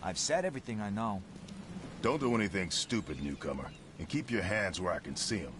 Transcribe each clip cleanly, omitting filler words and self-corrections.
I've said everything I know. Don't do anything stupid, newcomer. And keep your hands where I can see them.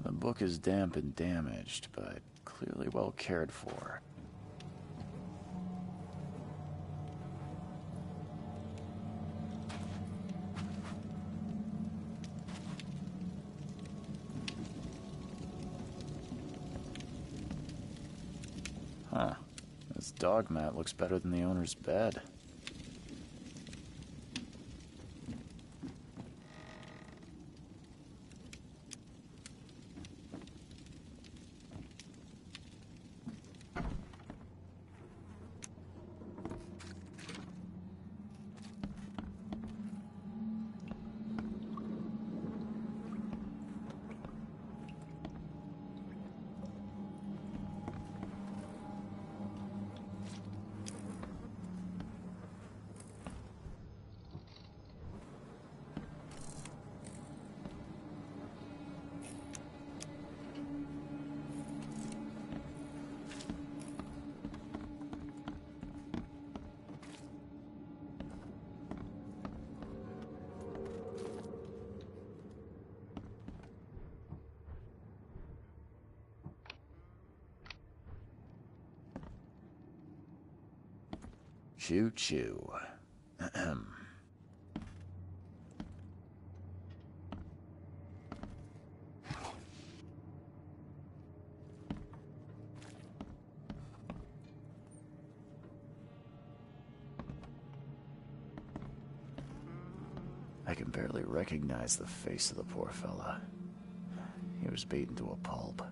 The book is damp and damaged, but clearly well cared for. Huh. This dog mat looks better than the owner's bed. Choo choo. Ahem. I can barely recognize the face of the poor fella. He was beaten to a pulp.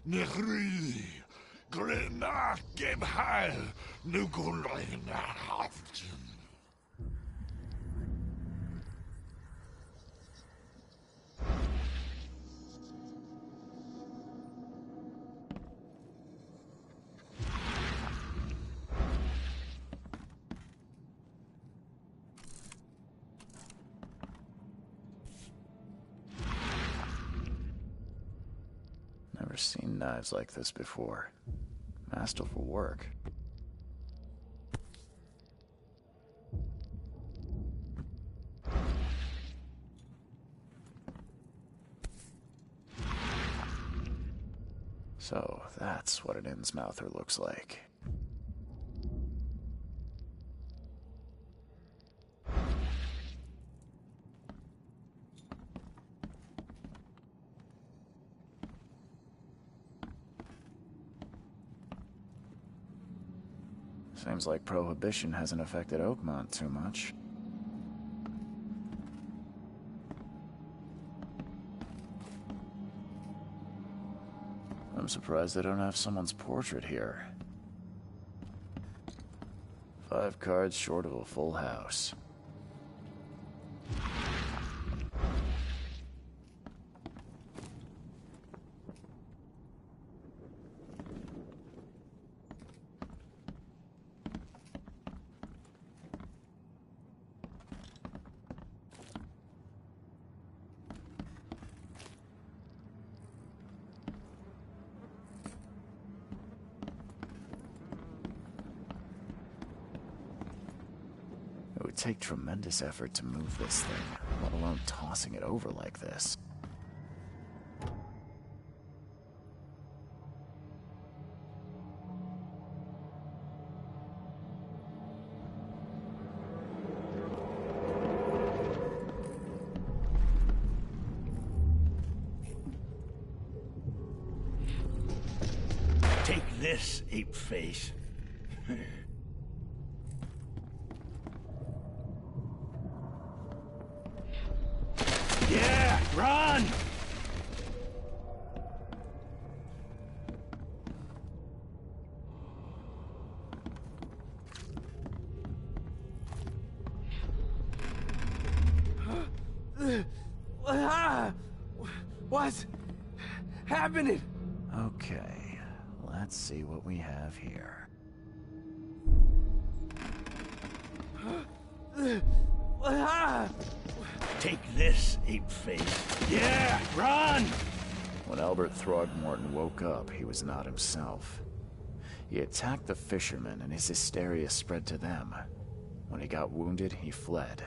Nehri, Glenach gem heil, nu gullein Never seen knives like this before. Masterful work. So, that's what an Innsmouther looks like. Seems like Prohibition hasn't affected Oakmont too much. I'm surprised they don't have someone's portrait here. 5 cards short of a full house. It would take tremendous effort to move this thing, let alone tossing it over like this. Take this, ape face. Yeah, run! What's happening? Okay, let's see what we have here. Take this, ape face. Yeah, run! When Albert Throgmorton woke up, he was not himself. He attacked the fishermen, and his hysteria spread to them. When he got wounded, he fled.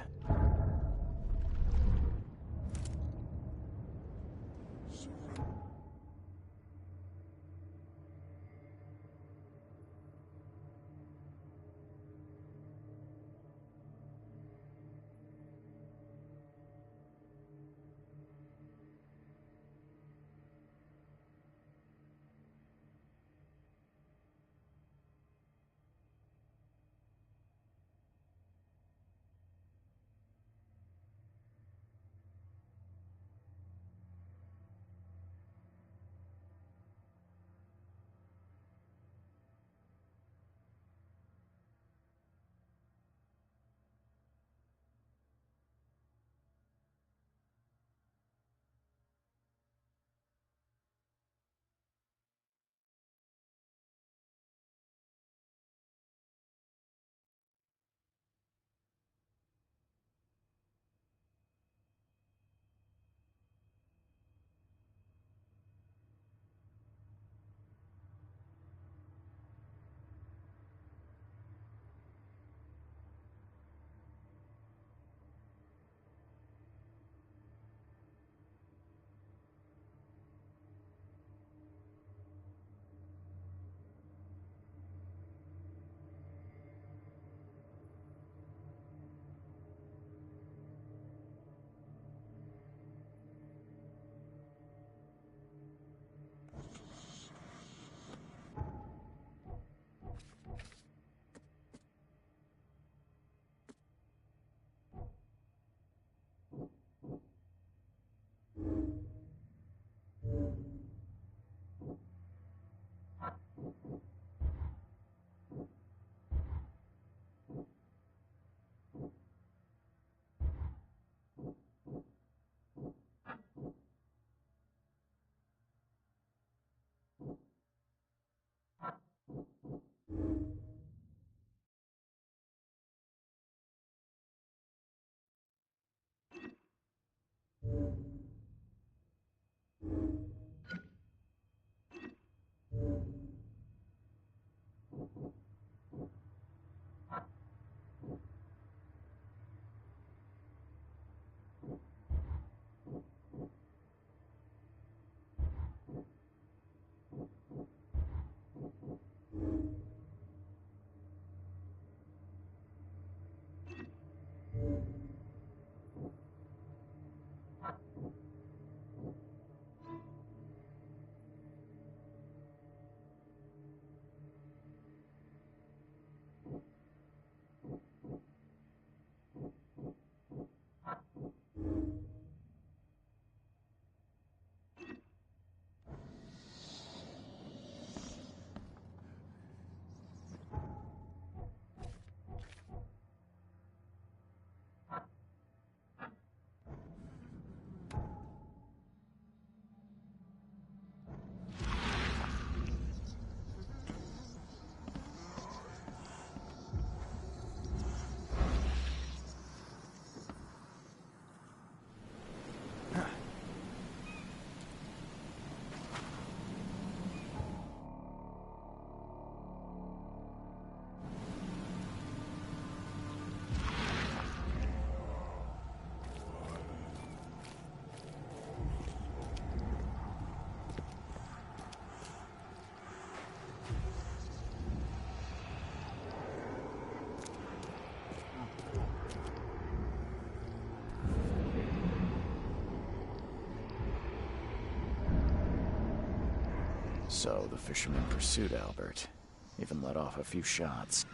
So the fisherman pursued Albert, even let off a few shots.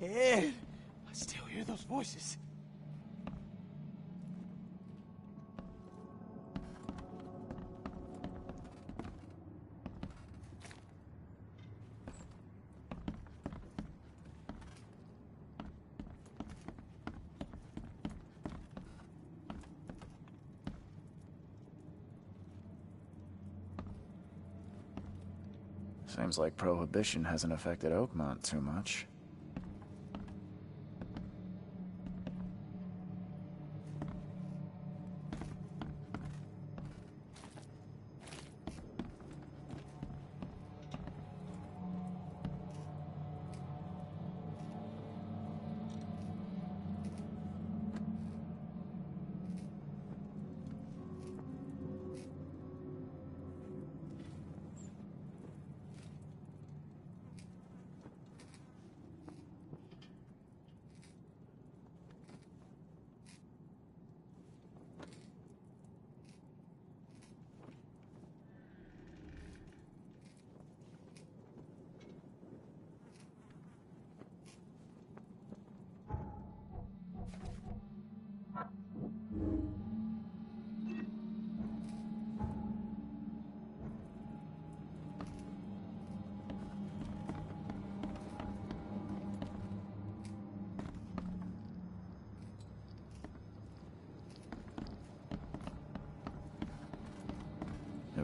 Ed, I still hear those voices. Seems like Prohibition hasn't affected Oakmont too much.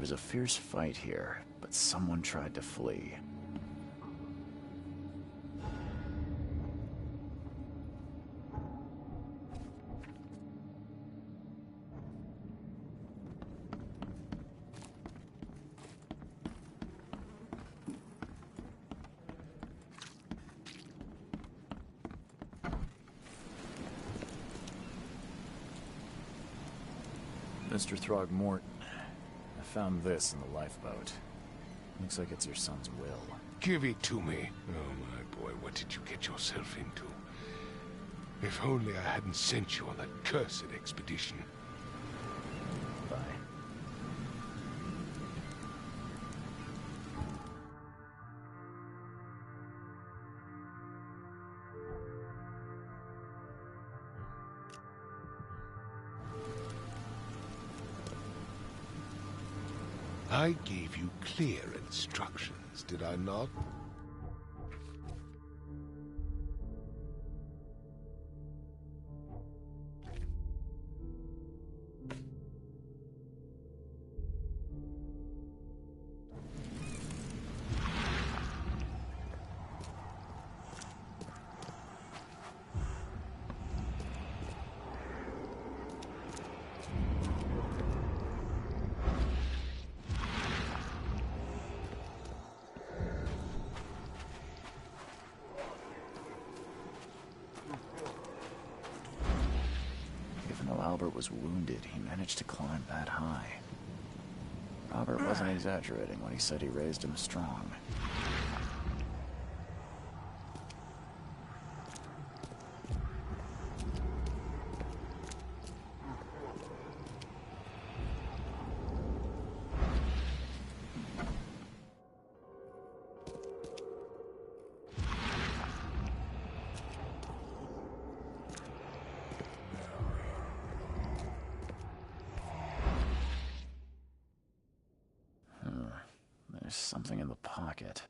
was a fierce fight here, but someone tried to flee. Mr. Throgmorton, I found this in the lifeboat. Looks like it's your son's will. Give it to me. Oh, my boy, what did you get yourself into? If only I hadn't sent you on that cursed expedition. Bye. I gave you clear instructions, did I not? Albert was wounded, he managed to climb that high. Robert wasn't exaggerating when he said he raised him strong. There's something in the pocket.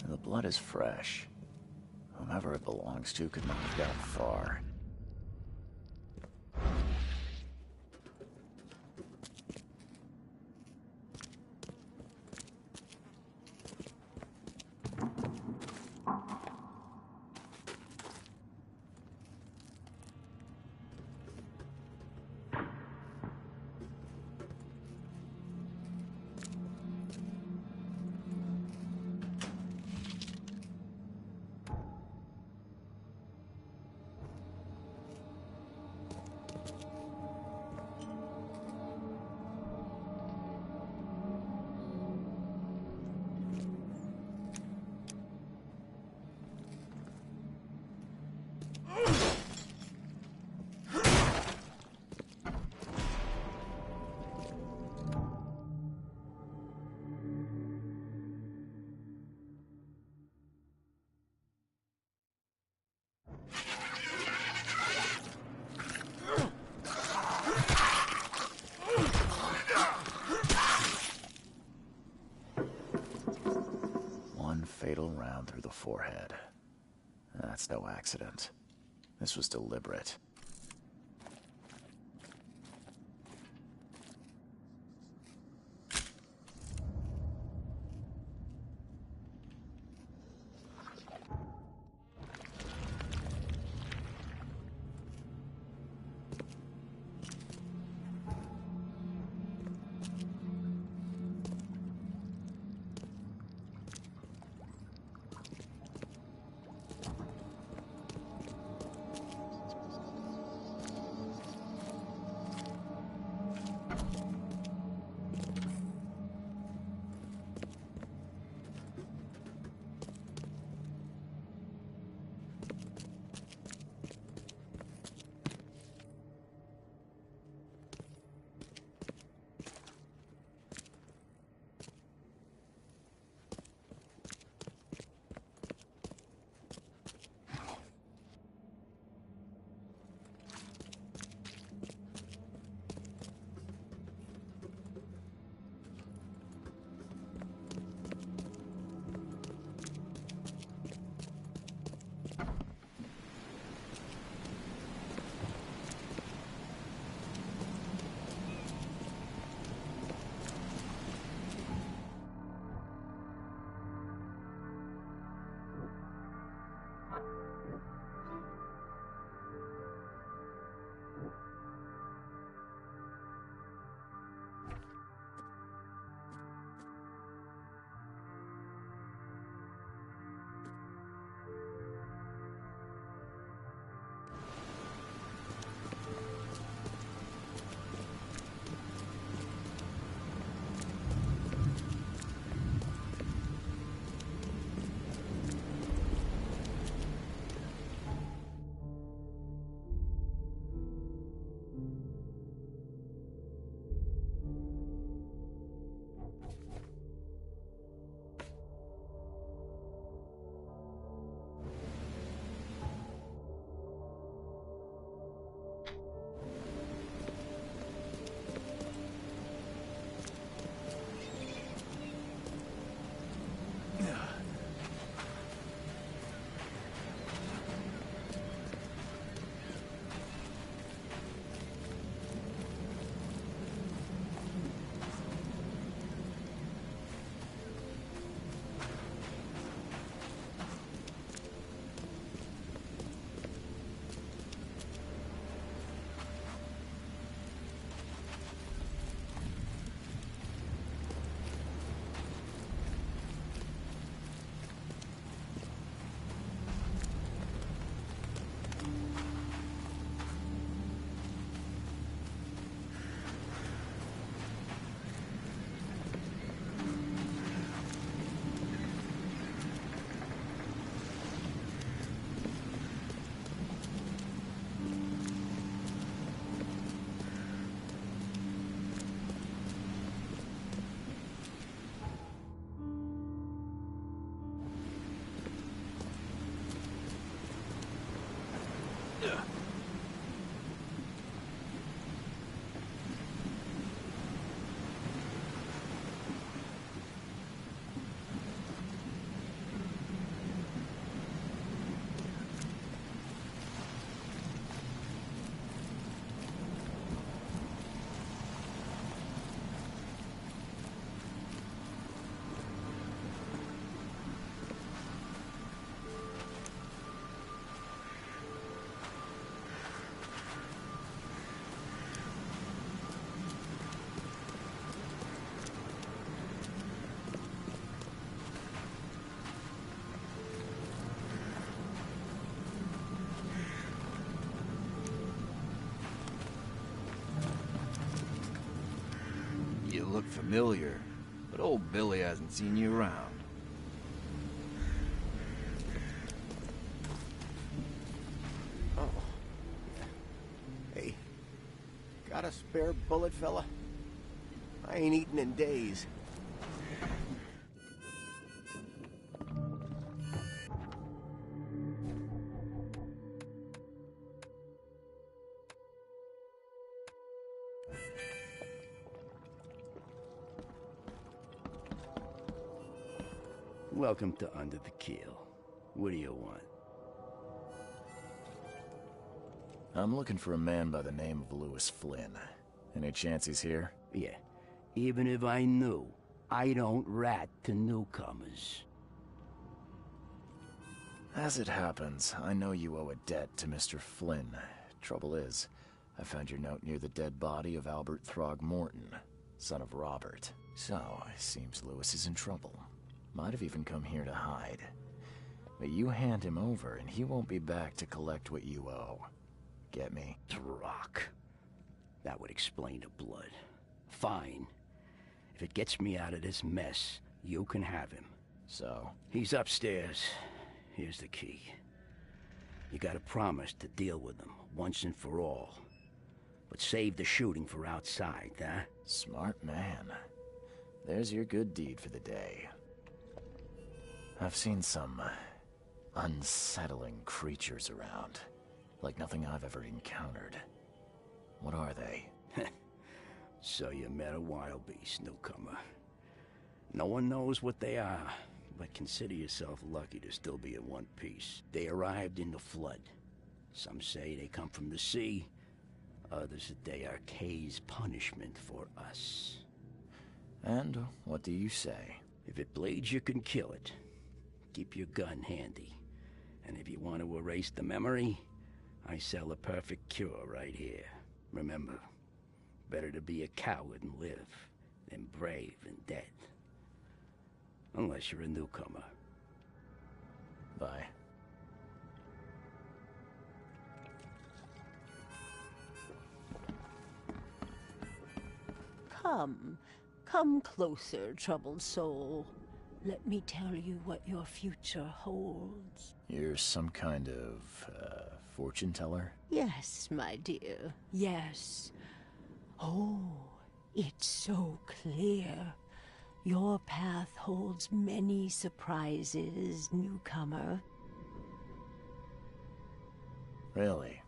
The blood is fresh. Whomever it belongs to could not have gotten far. Fatal round through the forehead. That's no accident. This was deliberate. You look familiar, but old Billy hasn't seen you around. Oh. Hey, got a spare bullet, fella? I ain't eaten in days. Welcome to Under the Keel. What do you want? I'm looking for a man by the name of Lewis Flynn. Any chance he's here? Yeah, even if I knew, I don't rat to newcomers. As it happens, I know you owe a debt to Mr. Flynn. Trouble is, I found your note near the dead body of Albert Throgmorton, son of Robert. So, it seems Lewis is in trouble. Might have even come here to hide. But you hand him over and he won't be back to collect what you owe. Get me? Throck. That would explain the blood. Fine. If it gets me out of this mess, you can have him. So? He's upstairs. Here's the key. You gotta promise to deal with him, once and for all. But save the shooting for outside, huh? Smart man. There's your good deed for the day. I've seen some unsettling creatures around. Like nothing I've ever encountered. What are they? So you met a wild beast, newcomer. No one knows what they are, but consider yourself lucky to still be in one piece. They arrived in the flood. Some say they come from the sea. Others that they are Kay's punishment for us. And what do you say? If it bleeds, you can kill it. Keep your gun handy. And if you want to erase the memory, I sell a perfect cure right here. Remember, better to be a coward and live than brave and dead. Unless you're a newcomer. Bye. Come closer, troubled soul. Let me tell you what your future holds. You're some kind of, fortune teller? Yes, my dear, yes. Oh, it's so clear. Your path holds many surprises, newcomer. Really?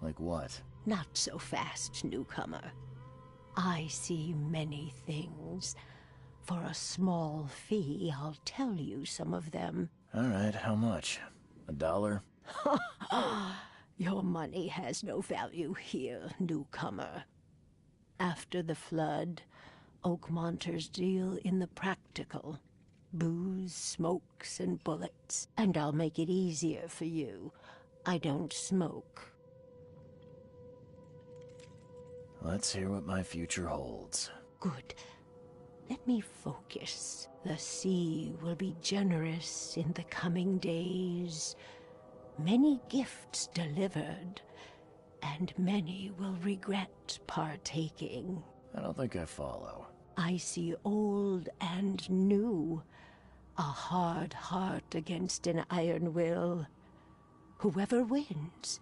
Like what? Not so fast, newcomer. I see many things. For a small fee, I'll tell you some of them. All right, how much? $1? Your money has no value here, newcomer. After the flood, Oakmonters deal in the practical. Booze, smokes, and bullets. And I'll make it easier for you. I don't smoke. Let's hear what my future holds. Good. Let me focus. The sea will be generous in the coming days. Many gifts delivered, and many will regret partaking. I don't think I follow. I see old and new. A hard heart against an iron will. Whoever wins,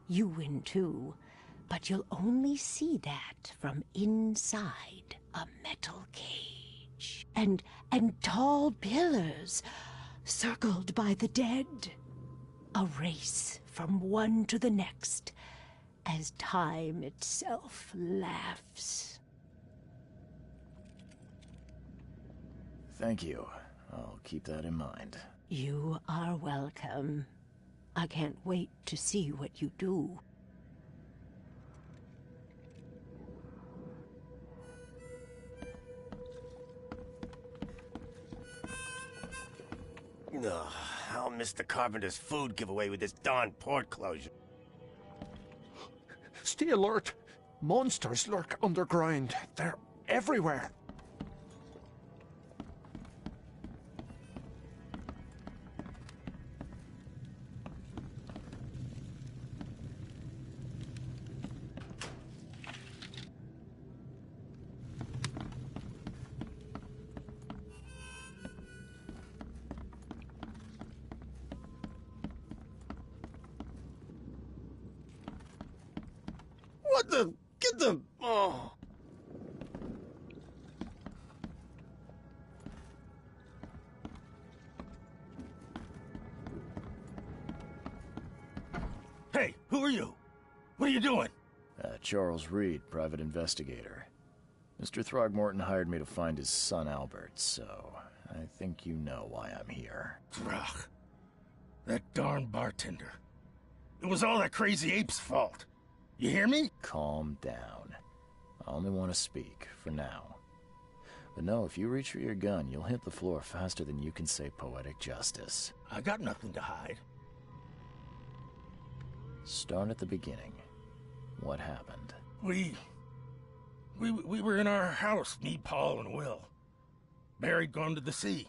you win too. But you'll only see that from inside a metal cage. And tall pillars, circled by the dead. A race from one to the next, as time itself laughs. Thank you. I'll keep that in mind. You are welcome. I can't wait to see what you do. Ugh, I'll miss the carpenter's food giveaway with this darn port closure. Stay alert. Monsters lurk underground. They're everywhere. What the? Get the... Oh. Hey, who are you? What are you doing? Charles Reed, private investigator. Mr. Throgmorton hired me to find his son Albert, so I think you know why I'm here. Throg. That darn bartender. It was all that crazy ape's fault. You hear me? Calm down. I only want to speak, for now. But no, if you reach for your gun, you'll hit the floor faster than you can say poetic justice. I got nothing to hide. Start at the beginning. What happened? We were in our house, me, Paul, and Will. Barry'd gone to the sea.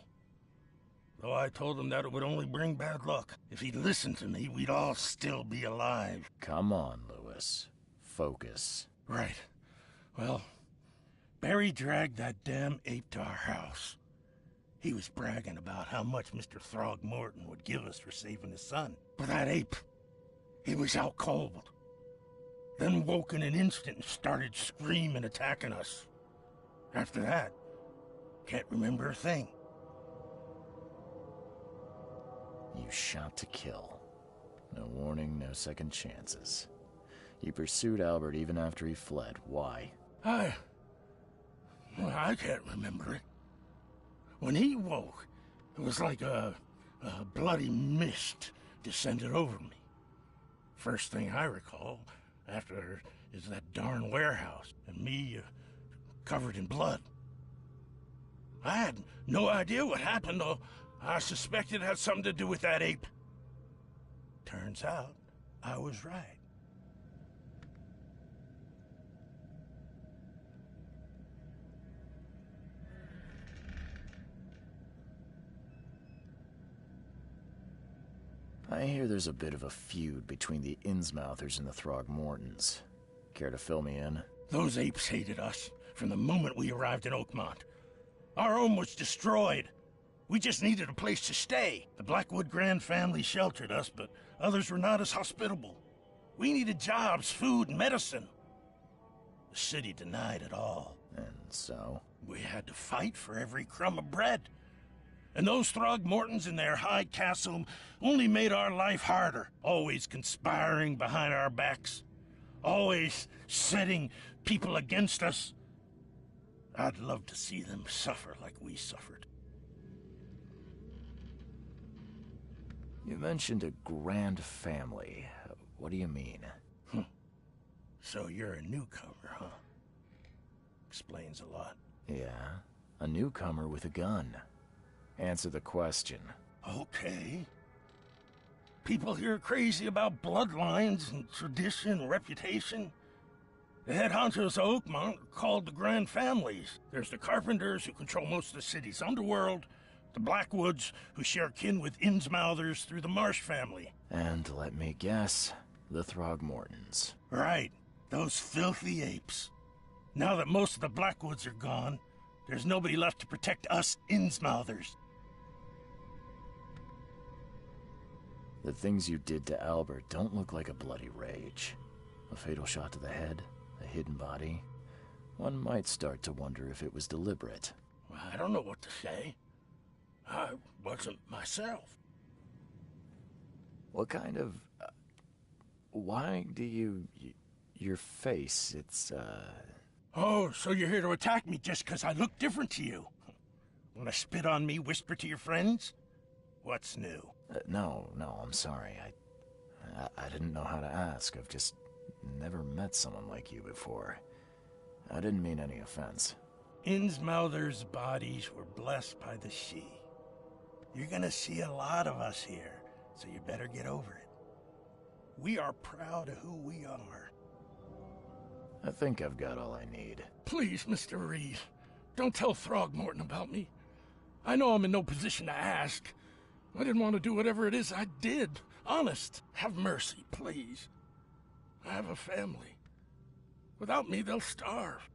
Though I told him that it would only bring bad luck. If he'd listened to me, we'd all still be alive. Come on, Lewis. Focus. Right. Well, Barry dragged that damn ape to our house. He was bragging about how much Mr. Throgmorton would give us for saving his son. But that ape, he was out cold. Then woke in an instant and started screaming, attacking us. After that, can't remember a thing. You shot to kill. No warning, no second chances. You pursued Albert even after he fled. Why? I can't remember it. When he woke, it was like a bloody mist descended over me. First thing I recall after is that darn warehouse, and me covered in blood. I had no idea what happened, though I suspected it had something to do with that ape. Turns out, I was right. I hear there's a bit of a feud between the Innsmouthers and the Throgmortons. Care to fill me in? Those apes hated us from the moment we arrived in Oakmont. Our home was destroyed. We just needed a place to stay. The Blackwood Grand family sheltered us, but others were not as hospitable. We needed jobs, food, and medicine. The city denied it all. And so? We had to fight for every crumb of bread. And those Throgmortons in their high castle only made our life harder, always conspiring behind our backs, always setting people against us. I'd love to see them suffer like we suffered. You mentioned a grand family. What do you mean? So you're a newcomer, huh? Explains a lot. Yeah, a newcomer with a gun. Answer the question. Okay. People here are crazy about bloodlines and tradition and reputation. The head honchos of Oakmont are called the Grand Families. There's the Carpenters, who control most of the city's underworld, the Blackwoods, who share kin with Innsmouthers through the Marsh family. And let me guess, the Throgmortons. Right, those filthy apes. Now that most of the Blackwoods are gone, there's nobody left to protect us Innsmouthers. The things you did to Albert don't look like a bloody rage. A fatal shot to the head, a hidden body. One might start to wonder if it was deliberate. I don't know what to say. I wasn't myself. What kind of... why do you... your face, it's, Oh, so you're here to attack me just because I look different to you? Want to spit on me, whisper to your friends? What's new? No, I'm sorry. I didn't know how to ask. I've just never met someone like you before. I didn't mean any offense. Innsmouthers' bodies were blessed by the sea. You're gonna see a lot of us here, so you better get over it. We are proud of who we are. I think I've got all I need. Please, Mr. Reed, don't tell Throgmorton about me. I know I'm in no position to ask. I didn't want to do whatever it is I did. Honest, have mercy, please. I have a family. Without me, they'll starve.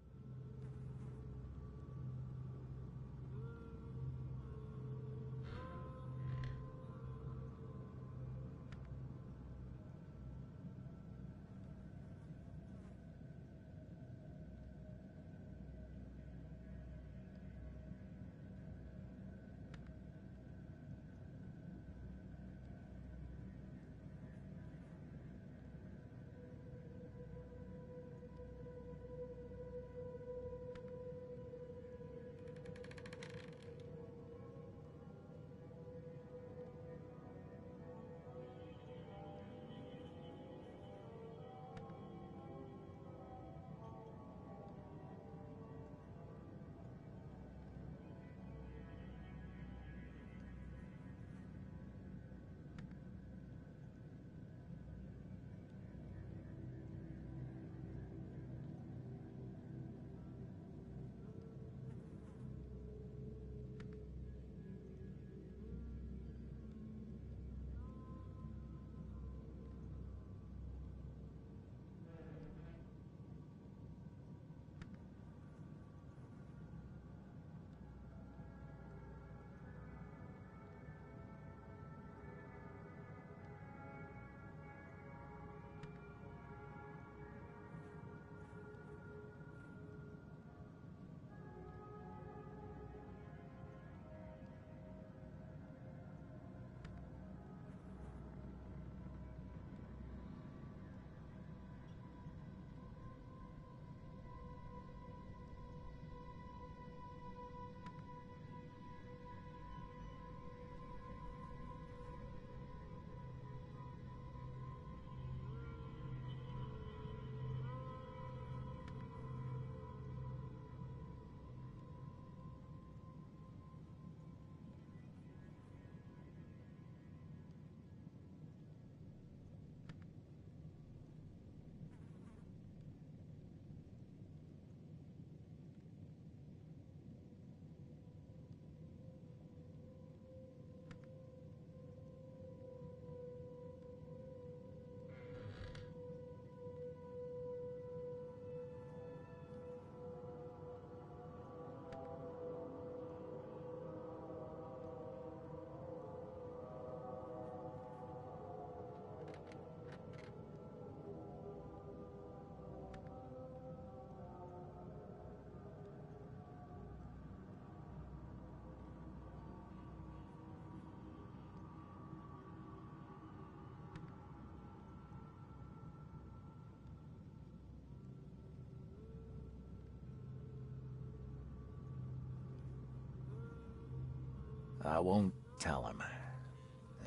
I won't tell him.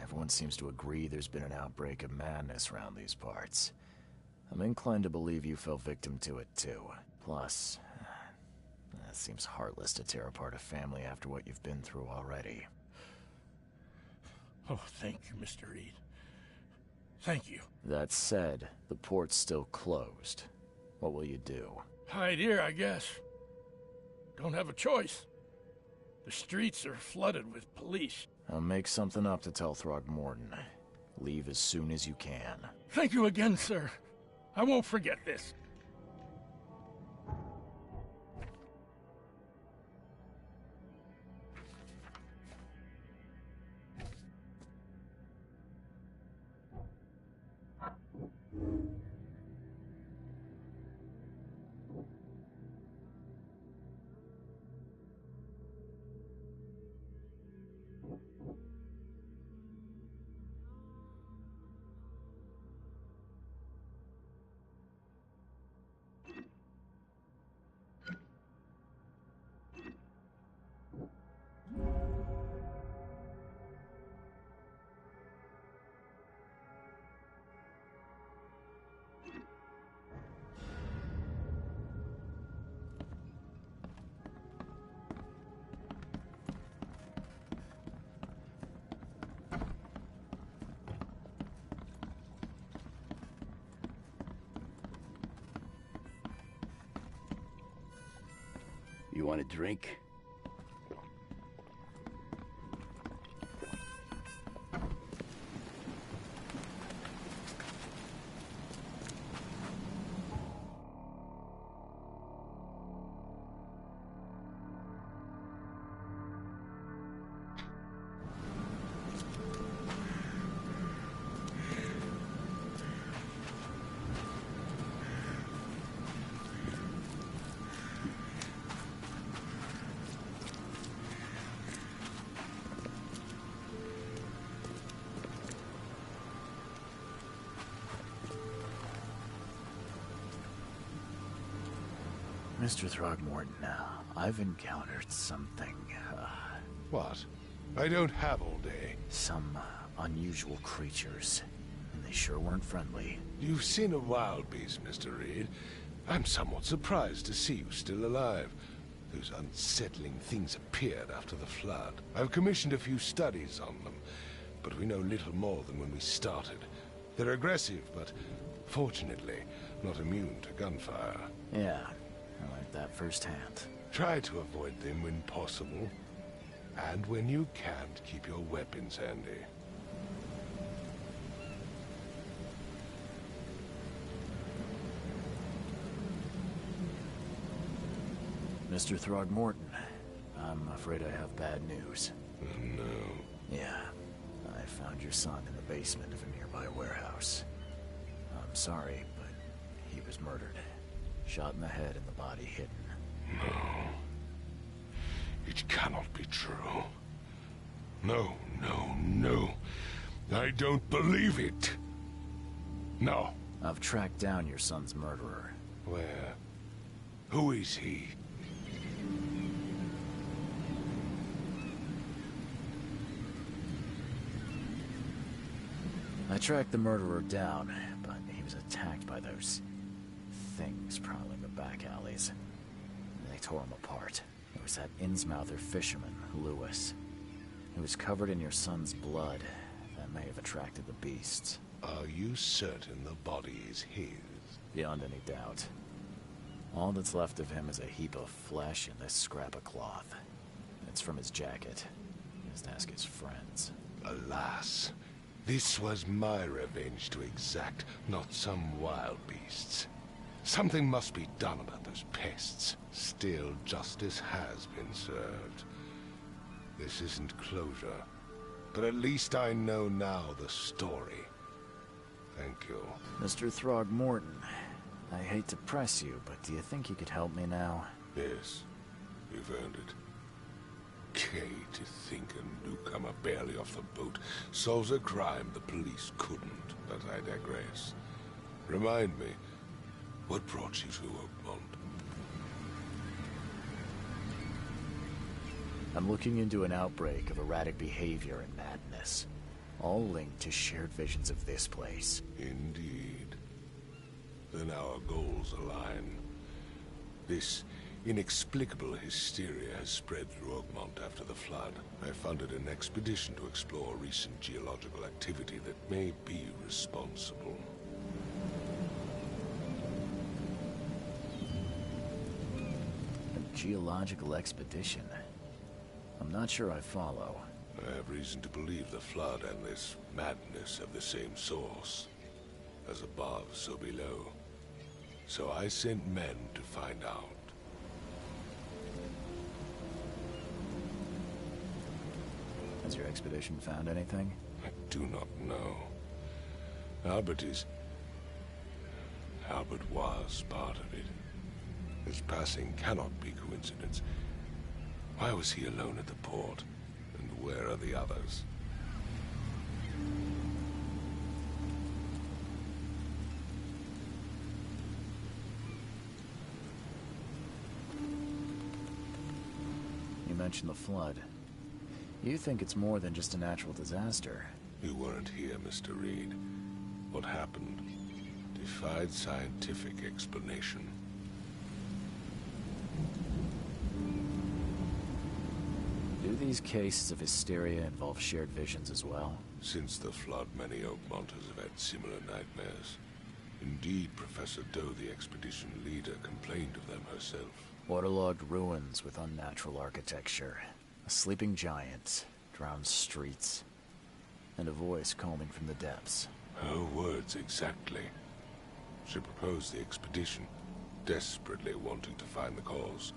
Everyone seems to agree there's been an outbreak of madness around these parts. I'm inclined to believe you fell victim to it too. Plus, it seems heartless to tear apart a family after what you've been through already. Oh, thank you, Mr. Reed. Thank you. That said, the port's still closed. What will you do? Hide here, I guess. Don't have a choice. The streets are flooded with police. I'll make something up to tell Throgmorton. Leave as soon as you can. Thank you again, sir. I won't forget this. You want a drink? Mr. Throgmorton, I've encountered something, What? I don't have all day. some unusual creatures. And they sure weren't friendly. You've seen a wild beast, Mr. Reed. I'm somewhat surprised to see you still alive. Those unsettling things appeared after the flood. I've commissioned a few studies on them, but we know little more than when we started. They're aggressive, but fortunately not immune to gunfire. Yeah, I learned that firsthand. Try to avoid them when possible. And when you can't, keep your weapons handy. Mr. Throgmorton, I'm afraid I have bad news. Oh, no. Yeah, I found your son in the basement of a nearby warehouse. I'm sorry, but he was murdered. Shot in the head and the body hidden. No. It cannot be true. No, no, no. I don't believe it. No. I've tracked down your son's murderer. Where? Who is he? I tracked the murderer down, but he was attacked by those things prowling the back alleys. They tore him apart. It was that Innsmouther fisherman, Lewis. He was covered in your son's blood. That may have attracted the beasts. Are you certain the body is his? Beyond any doubt. All that's left of him is a heap of flesh and this scrap of cloth. It's from his jacket. Just ask his friends. Alas, this was my revenge to exact, not some wild beast's. Something must be done about those pests. Still, justice has been served. This isn't closure, but at least I know now the story. Thank you. Mr. Throgmorton, I hate to press you, but do you think you could help me now? Yes, you've earned it. Kay, to think a newcomer barely off the boat solves a crime the police couldn't, but I digress. Remind me, what brought you to Oakmont? I'm looking into an outbreak of erratic behavior and madness, all linked to shared visions of this place. Indeed. Then our goals align. This inexplicable hysteria has spread through Oakmont after the flood. I funded an expedition to explore recent geological activity that may be responsible. A geological expedition? I'm not sure I follow. I have reason to believe the flood and this madness have the same source. As above, so below. So I sent men to find out. Has your expedition found anything? I do not know. Albert was part of it. His passing cannot be coincidence. Why was he alone at the port? And where are the others? You mentioned the flood. You think it's more than just a natural disaster. You weren't here, Mr. Reed. What happened defied scientific explanation. Do these cases of hysteria involve shared visions as well? Since the flood, many Oakmonters have had similar nightmares. Indeed, Professor Doe, the expedition leader, complained of them herself. Waterlogged ruins with unnatural architecture. A sleeping giant, drowned streets, and a voice calling from the depths. Her words exactly. She proposed the expedition, desperately wanting to find the cause.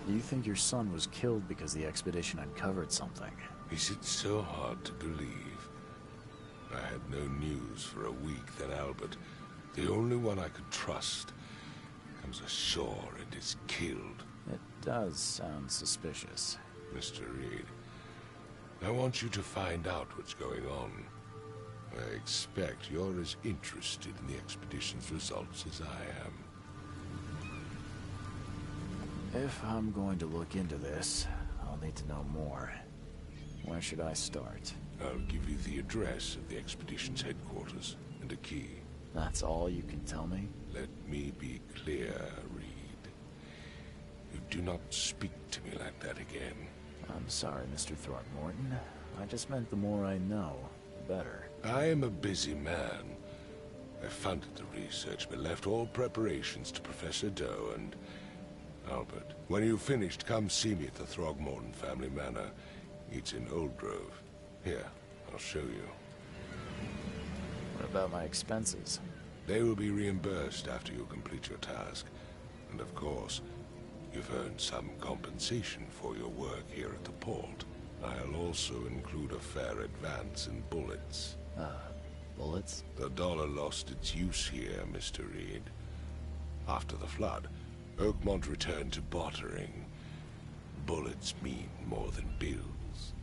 You think your son was killed because the expedition uncovered something? Is it so hard to believe? I had no news for a week, then Albert, the only one I could trust, comes ashore and is killed. It does sound suspicious. Mr. Reed, I want you to find out what's going on. I expect you're as interested in the expedition's results as I am. If I'm going to look into this, I'll need to know more. Where should I start? I'll give you the address of the expedition's headquarters and a key. That's all you can tell me? Let me be clear, Reed. You do not speak to me like that again. I'm sorry, Mr. Throckmorton. I just meant the more I know, the better. I am a busy man. I funded the research, but left all preparations to Professor Doe and Albert. When you've finished, come see me at the Throgmorton family manor. It's in Old Grove. Here, I'll show you. What about my expenses? They will be reimbursed after you complete your task. And of course, you've earned some compensation for your work here at the port. I'll also include a fair advance in bullets. Bullets? The dollar lost its use here, Mr. Reed. After the flood, Oakmont returned to bartering. Bullets mean more than bills.